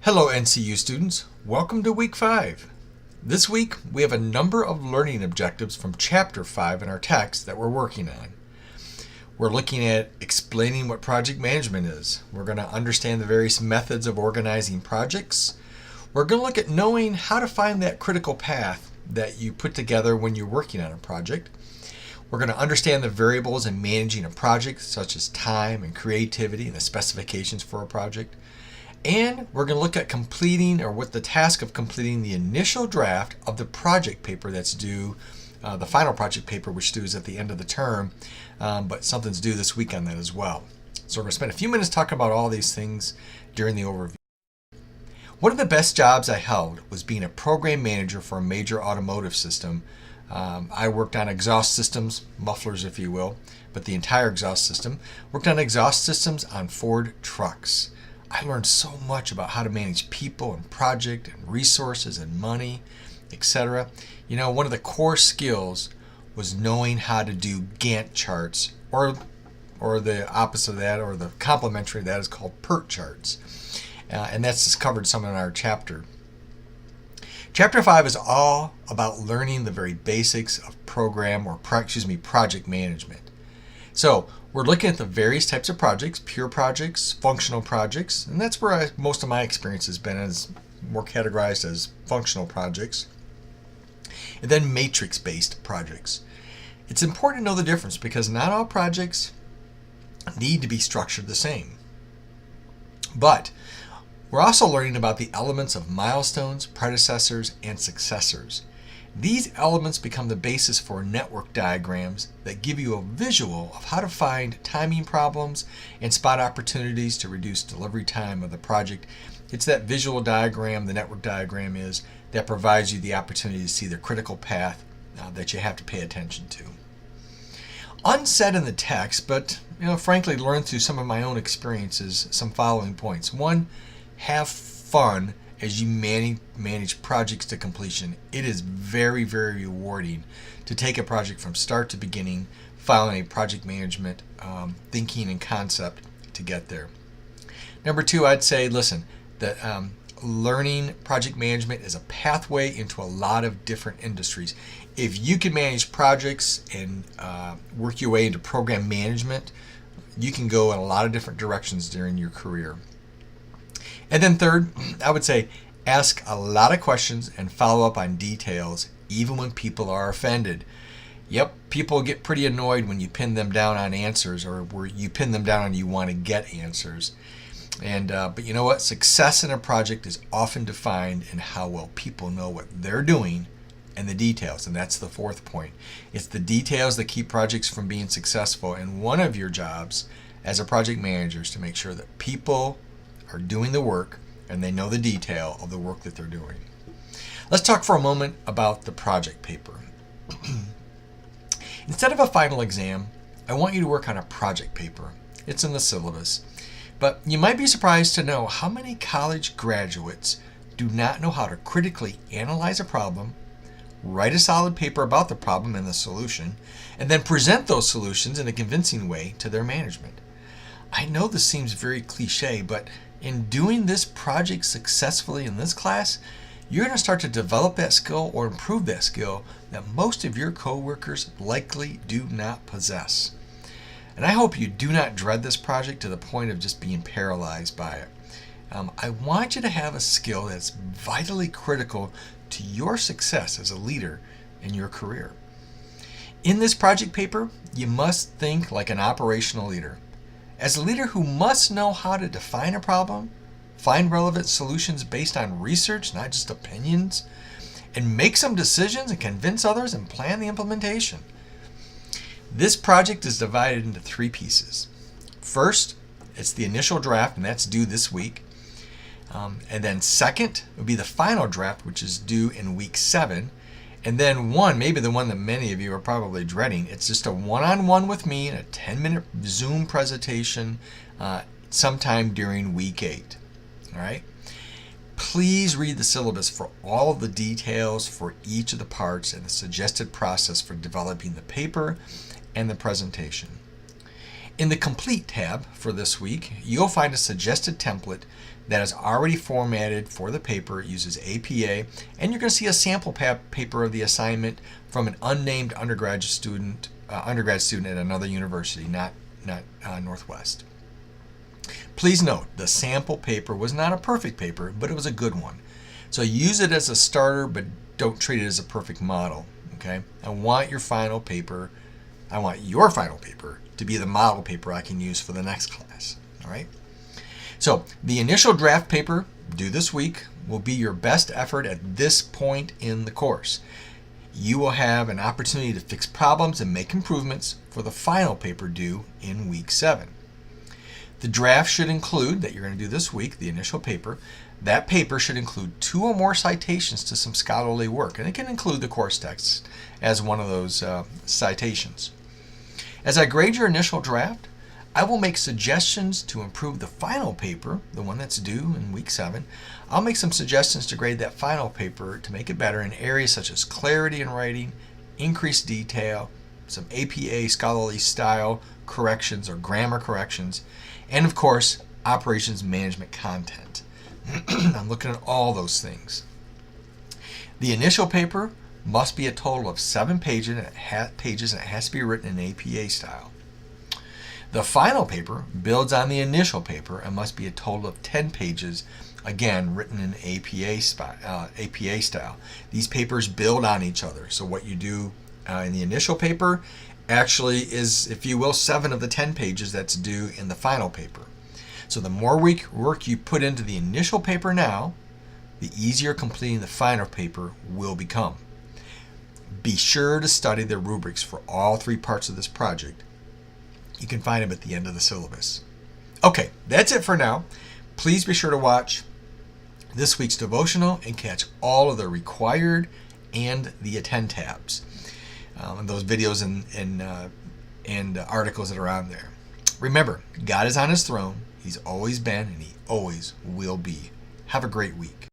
Hello NCU students, welcome to week 5. This week we have a number of learning objectives from chapter 5 in our text that we're working on. We're looking at explaining what project management is. We're going to understand the various methods of organizing projects. We're going to look at knowing how to find that critical path that you put together when you're working on a project. We're going to understand the variables in managing a project, such as time and creativity and the specifications for a project. And we're going to look at completing, or what the task of completing, the initial draft of the project paper that's due, the final project paper, which due is at the end of the term, but something's due this week on that as well. So we're going to spend a few minutes talking about all these things during the overview. One of the best jobs I held was being a program manager for a major automotive system. I worked on exhaust systems, mufflers if you will, but the entire exhaust system. Worked on exhaust systems on Ford trucks. I learned so much about how to manage people and project and resources and money, etc. You know, one of the core skills was knowing how to do Gantt charts, or the opposite of that, or the complementary of that is called PERT charts. And that's just covered some in our chapter. Chapter 5 is all about learning the very basics of project management. So we're looking at the various types of projects: pure projects, functional projects, and that's where most of my experience has been, as more categorized as functional projects, and then matrix-based projects. It's important to know the difference because not all projects need to be structured the same. But we're also learning about the elements of milestones, predecessors, and successors. These elements become the basis for network diagrams that give you a visual of how to find timing problems and spot opportunities to reduce delivery time of the project. It's that visual diagram, the network diagram is, that provides you the opportunity to see the critical path that you have to pay attention to. Unsaid in the text, but frankly learned through some of my own experiences, some following points. 1, have fun as you manage projects to completion. It is very, very rewarding to take a project from start to beginning, following a project management thinking and concept to get there. Number 2, I'd say, listen, that learning project management is a pathway into a lot of different industries. If you can manage projects and work your way into program management, you can go in a lot of different directions during your career. And then 3rd, I would say ask a lot of questions and follow up on details, even when people are offended. Yep, people get pretty annoyed when you pin them down on answers, or where you pin them down and you want to get answers. And but you know what? Success in a project is often defined in how well people know what they're doing and the details. And that's the 4th point. It's the details that keep projects from being successful. And one of your jobs as a project manager is to make sure that people are doing the work and they know the detail of the work that they're doing. Let's talk for a moment about the project paper. Instead of a final exam, I want you to work on a project paper. It's in the syllabus. But you might be surprised to know how many college graduates do not know how to critically analyze a problem, write a solid paper about the problem and the solution, and then present those solutions in a convincing way to their management. I know this seems very cliche, but in doing this project successfully in this class, you're going to start to develop that skill or improve that skill that most of your coworkers likely do not possess. And I hope you do not dread this project to the point of just being paralyzed by it. I want you to have a skill that's vitally critical to your success as a leader in your career. In this project paper, you must think like an operational leader. As a leader who must know how to define a problem, find relevant solutions based on research, not just opinions, and make some decisions and convince others and plan the implementation. This project is divided into 3 pieces. First, it's the initial draft, and that's due this week. And then second would be the final draft, which is due in week 7. And then maybe the one that many of you are probably dreading, it's just a one-on-one with me in a 10-minute Zoom presentation sometime during week 8. All right? Please read the syllabus for all of the details for each of the parts and the suggested process for developing the paper and the presentation. In the Complete tab for this week, you'll find a suggested template that is already formatted for the paper. It uses APA, and you're going to see a sample paper of the assignment from an unnamed undergrad student at another university, not Northwest. Please note, the sample paper was not a perfect paper, but it was a good one. So use it as a starter, but don't treat it as a perfect model. Okay? I want your final paper to be the model paper I can use for the next class. All right? So the initial draft paper due this week will be your best effort at this point in the course. You will have an opportunity to fix problems and make improvements for the final paper due in week 7. The draft should include, that you're going to do this week, the initial paper. That paper should include 2 or more citations to some scholarly work, and it can include the course text as one of those citations. As I grade your initial draft, I will make suggestions to improve the final paper, the one that's due in week 7. I'll make some suggestions to grade that final paper to make it better in areas such as clarity in writing, increased detail, some APA scholarly style corrections or grammar corrections, and of course, operations management content. I'm looking at all those things. The initial paper must be a total of 7 pages, and it has to be written in APA style. The final paper builds on the initial paper and must be a total of 10 pages, again written in APA style. These papers build on each other. So what you do in the initial paper actually is, if you will, 7 of the 10 pages that's due in the final paper. So the more work you put into the initial paper now, the easier completing the final paper will become. Be sure to study the rubrics for all 3 parts of this project. You can find them at the end of the syllabus. Okay, that's it for now. Please be sure to watch this week's devotional and catch all of the required and the attend tabs, and those videos and articles that are on there. Remember, God is on his throne. He's always been and he always will be. Have a great week.